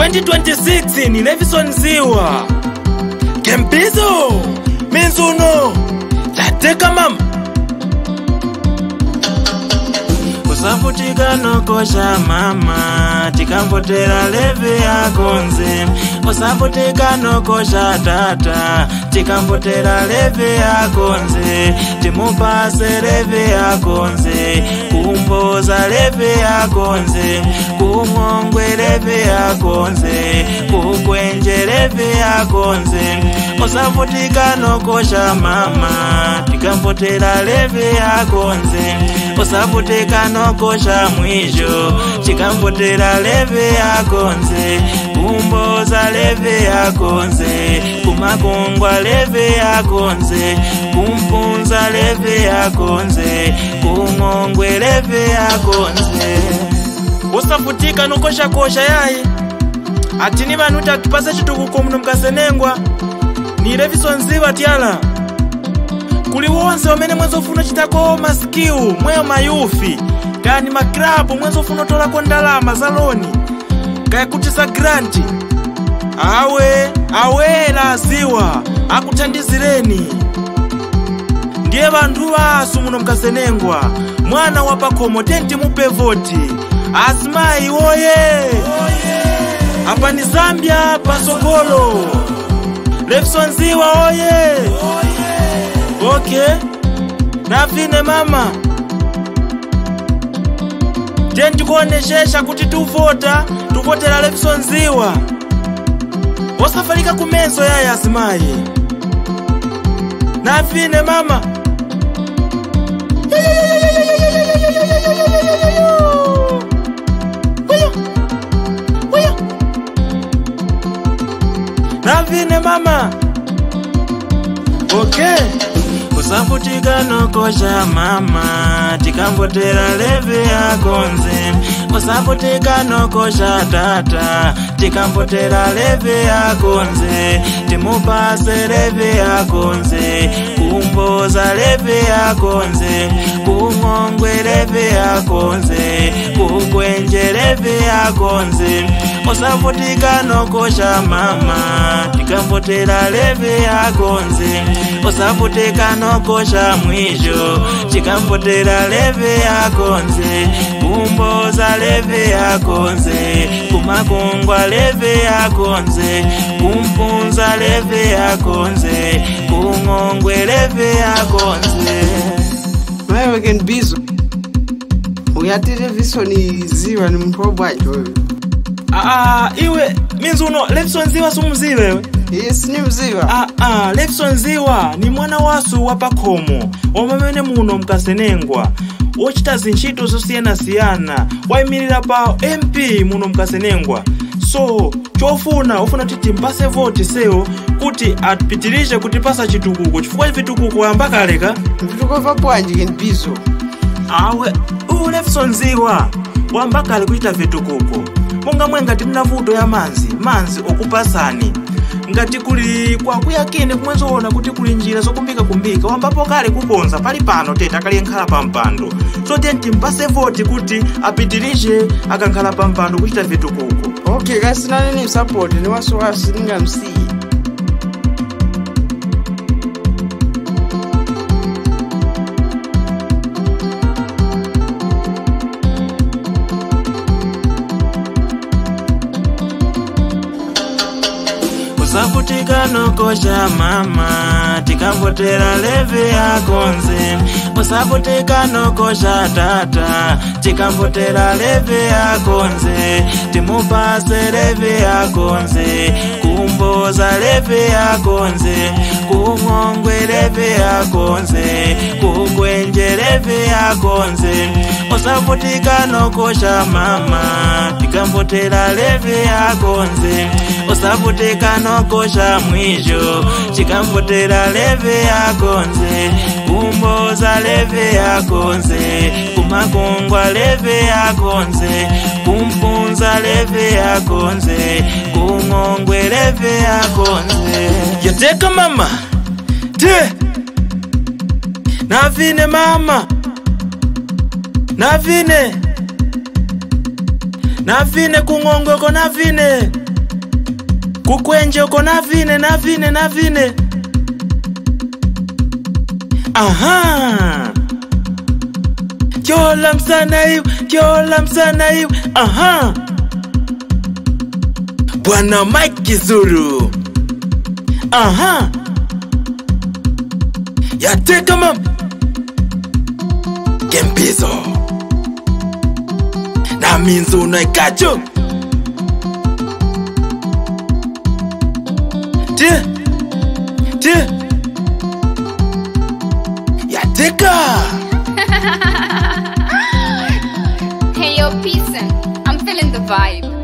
2026 ni Levison Ziwa Kempizo Minzuno Lateka mama Osafutika no kosha mama Tikambotera leve ya konze Osafutika no kosha tata Tikambotera leve ya konze Timupase leve ya konze Kumboza leve ya konze Kumongwe leve ya konze Kukwenje leve ya konze Osafutika no kosha mama Tikambotera leve ya konze Osafutika no kosha mwisho Chikambotera leve ya konze Kumboza leve ya konze Kumakongwa leve ya konze Kumpunza leve ya konze Kumongwe leve ya konze Osafutika no kosha kosha yayi Atini banuta tupase chitukuko mno mkasenengwa Ni Levison Ziwa tiala Kuli wonse wamene mwezo funo chitako maskiu mweyo mayufi Gani makrabu mwezo funo tola kwa ndalama zaloni Kaya kutisa granti Awe la Ziwa Akutandizireni Ndiye bandu wasu muno mkasenengwa Mwana wapakomo tenti mupe voti Asmai oye Hapa ni Zambia pasokolo Levison Ziwa oye Okay Nafine mama Tenti kuoneshesha kuti tuvotera Levison Ziwa Osafarika kumeso yaya Asmai Nafine mama Nafine mama Okay Osafutika no kosha mama Tikambotera leve ya konze Osafutika no kosha tata Tikambotera leve ya konze Timupase leve ya konze Kumboza leve ya konze Kumongwe leve ya konze Kukwenje leve ya konze Osafutika no kosha mama Tikambotera leve ya konze Osafutika no kosha mwisho Chikambotera leve ya konze Kumboza leve ya konze Kumakongwa leve ya konze Kumpunza leve ya konze Kumongwe leve ya konze Wewe Kempizo Uyati Levison Ziwa ni mprobo ajo Iwe Minzuno Levison Ziwa sumuziwe wewe Yes ni mziwa Levison Ziwa ni mwana wasu wapakomo Omamene muno mkasenengwa Ochita zinchito siyana Waimirira pa MP muno mkasenengwa So ufuna titi mpase voti seo Kuti atpitirishe kutipasa chitukuko Chifukwa vitukuko wambaka aleka Vitukuko vapuanji Kempizo Levison Ziwa wambaka alikuita vitukuko Monga ngati mnavuto ya manzi okupasani Ngati kuli kwa kuyakine kumwezoona kuti kuli njira zokumbika Wambapo kale kukonza pali pano teta kali nkhala pampando So tenti mpase voti kuti apitirishe akankhala pampando kuchita vitukuko Okay kasi nani support ni wasu ninga msii Osafutika no kosha mama Tikambotera leve ya konze Osafutika no kosha tata Tikambotera leve ya konze Timupase leve ya konze Kumboza leve ya konze Kumongwe leve ya konze Kukwenje leve ya konze Osafutika no kosha mama Tikambotera leve ya konze Osafutika no kosha mwisho Chikambotera leve ya konze Kumboza leve ya konze Kumakongwa leve ya konze Kumpunza leve ya konze Kumongwe leve ya konze Yateka mama Te Navine mama Navine kungongoko navine kukwenje uko na vine. Aha. Kyola msana hiu. Aha. Bwana Mike Kizuru. Aha. Yateka mam. Kempizo. Na minzu na ikacho. Tie. Yateka. Hey yo, peace. I'm feeling the vibe.